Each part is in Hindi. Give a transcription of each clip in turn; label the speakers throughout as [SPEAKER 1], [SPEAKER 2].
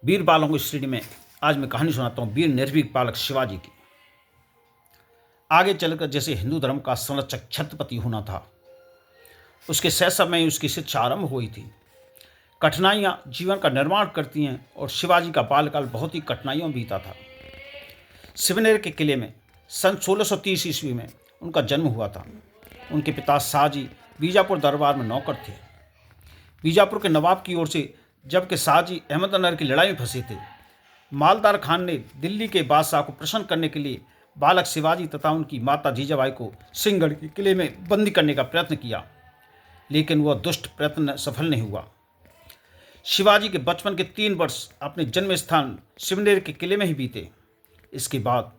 [SPEAKER 1] वीर बालों की श्रेणी में आज मैं कहानी सुनाता हूँ वीर निर्भीक बालक शिवाजी की। आगे चलकर जैसे हिंदू धर्म का संरक्षक छत्रपति होना था, उसके शैशव में ही उसकी शिक्षा आरंभ हुई थी। कठिनाइयाँ जीवन का निर्माण करती हैं और शिवाजी का बालकाल बहुत ही कठिनाइयों में बीता था। शिवनेर के किले में सन 1630 ईस्वी में उनका जन्म हुआ था। उनके पिता शाहजी बीजापुर दरबार में नौकर थे। बीजापुर के नवाब की ओर से जबकि शाहजी अहमदनगर की लड़ाई में फंसे थे, मालदार खान ने दिल्ली के बादशाह को प्रसन्न करने के लिए बालक शिवाजी तथा उनकी माता जीजाबाई को सिंहगढ़ के किले में बंदी करने का प्रयत्न किया, लेकिन वह दुष्ट प्रयत्न सफल नहीं हुआ। शिवाजी के बचपन के 3 वर्ष अपने जन्म स्थान शिवनेर के किले में ही बीते। इसके बाद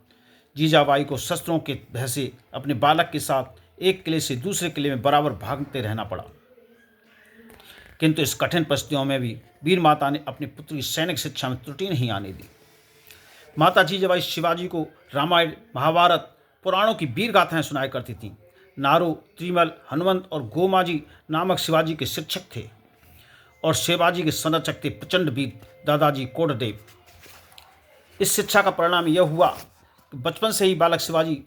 [SPEAKER 1] जीजाबाई को शस्त्रों के भय से अपने बालक के साथ एक किले से दूसरे किले में बराबर भागते रहना पड़ा, किंतु इस कठिन परिस्थितियों में भी वीर माता ने अपनी पुत्र की सैनिक शिक्षा में त्रुटि नहीं आने दी। माता जीजाबाई शिवाजी को रामायण, महाभारत, पुराणों की वीर गाथाएं सुनाया करती थीं। नारू, त्रिमल, हनुमंत और गोमाजी नामक शिवाजी के शिक्षक थे और शिवाजी के संरक्षक थे प्रचंड वीर दादाजी कोटदेव। इस शिक्षा का परिणाम यह हुआ कि बचपन से ही बालक शिवाजी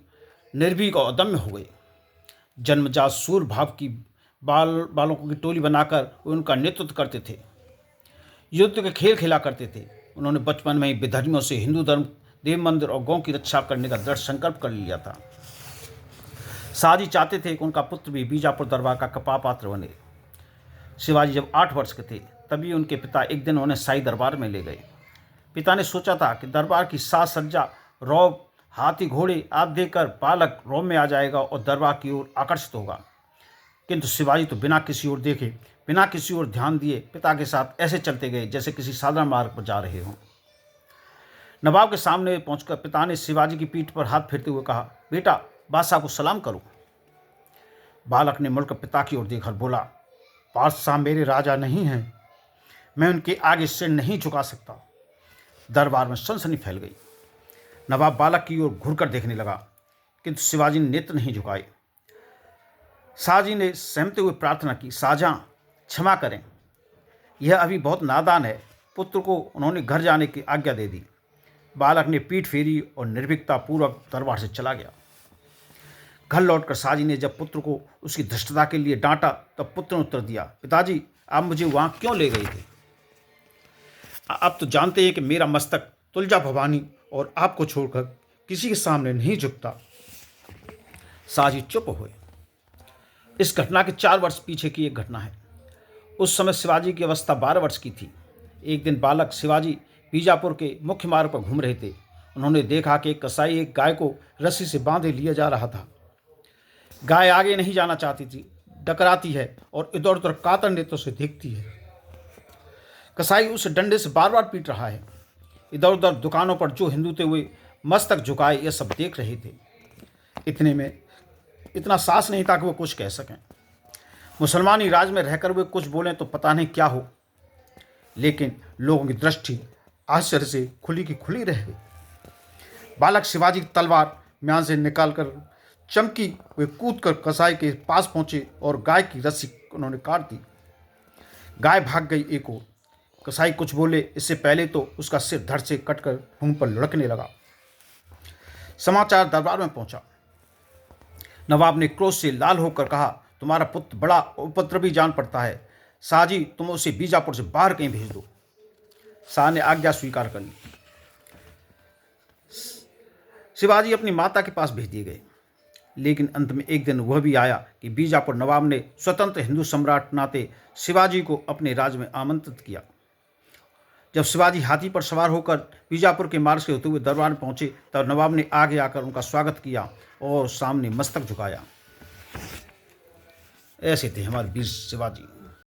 [SPEAKER 1] निर्भीक और अदम्य हो गए। जन्मजात सूर भाव की बालकों की टोली बनाकर वे उनका नेतृत्व करते थे, युद्ध के खेल खेला करते थे। उन्होंने बचपन में ही विधर्मियों से हिंदू धर्म, देव मंदिर और गौ की रक्षा करने का दृढ़ संकल्प कर लिया था। शाहजी चाहते थे कि उनका पुत्र भी बीजापुर दरबार का कपापात्र बने। शिवाजी जब 8 वर्ष के थे तभी उनके पिता एक दिन उन्हें शाही दरबार में ले गए। पिता ने सोचा था कि दरबार की साज सज्जा, रौब, हाथी घोड़े आदि देखकर बालक रौब में आ जाएगा और दरबार की ओर आकर्षित होगा, किंतु शिवाजी तो बिना किसी ओर देखे, बिना किसी ओर ध्यान दिए पिता के साथ ऐसे चलते गए जैसे किसी साधारण मार्ग पर जा रहे हों। नवाब के सामने पहुंचकर पिता ने शिवाजी की पीठ पर हाथ फेरते हुए कहा, बेटा, बादशाह को सलाम करो। बालक ने मुड़कर पिता की ओर देखकर बोला, बादशाह मेरे राजा नहीं हैं, मैं उनके आगे सिर नहीं झुका सकता। दरबार में सनसनी फैल गई। नवाब बालक की ओर घूरकर देखने लगा, किंतु शिवाजी ने नेत्र नहीं झुकाए। शाहजी ने सहमते हुए प्रार्थना की, शाहजहां क्षमा करें, यह अभी बहुत नादान है। पुत्र को उन्होंने घर जाने की आज्ञा दे दी। बालक ने पीठ फेरी और निर्भीकता पूर्वक दरबार से चला गया। घर लौटकर शाहजी ने जब पुत्र को उसकी धृष्टता के लिए डांटा तब पुत्र ने उत्तर दिया, पिताजी, आप मुझे वहाँ क्यों ले गए थे? आप तो जानते हैं कि मेरा मस्तक तुलजा भवानी और आपको छोड़कर किसी के सामने नहीं झुकता। शाहजी चुप हुए। इस घटना के 4 वर्ष पीछे की एक घटना है। उस समय शिवाजी की अवस्था 12 वर्ष की थी। एक दिन बालक शिवाजी बीजापुर के मुख्य मार्ग पर घूम रहे थे। उन्होंने देखा कि एक कसाई एक गाय को रस्सी से बांधे लिया जा रहा था। गाय आगे नहीं जाना चाहती थी, डकराती है और इधर उधर कातर नेत्रों से देखती है। कसाई उस डंडे से बार बार पीट रहा है। इधर उधर दुकानों पर जो हिंदू थे वे मस्तक झुकाए यह सब देख रहे थे। इतने में इतना साहस नहीं था कि वो कुछ कह सकें। मुसलमानी राज में रहकर वे कुछ बोलें तो पता नहीं क्या हो, लेकिन लोगों की दृष्टि आश्चर्य से खुली की खुली रह गई। बालक शिवाजी की तलवार म्यान से निकालकर चमकी, वे कूदकर कसाई के पास पहुंचे और गाय की रस्सी उन्होंने काट दी। गाय भाग गई एक ओर। कसाई कुछ बोले इससे पहले तो उसका सिर धड़ से कटकर भूमि पर लुढ़कने लगा। समाचार दरबार में पहुंचा। नवाब ने क्रोध से लाल होकर कहा, तुम्हारा पुत्र बड़ा उपद्रवी जान पड़ता है। शाहजी, तुम उसे बीजापुर से बाहर कहीं भेज दो। शाह ने आज्ञा स्वीकार कर ली। शिवाजी अपनी माता के पास भेज दिए गए, लेकिन अंत में एक दिन वह भी आया कि बीजापुर नवाब ने स्वतंत्र हिंदू सम्राट नाते शिवाजी को अपने राज्य में आमंत्रित किया। जब शिवाजी हाथी पर सवार होकर बीजापुर के मार्ग से होते हुए दरबार में पहुंचे तब नवाब ने आगे आकर उनका स्वागत किया और सामने मस्तक झुकाया। ऐसे थे हमारे वीर शिवाजी।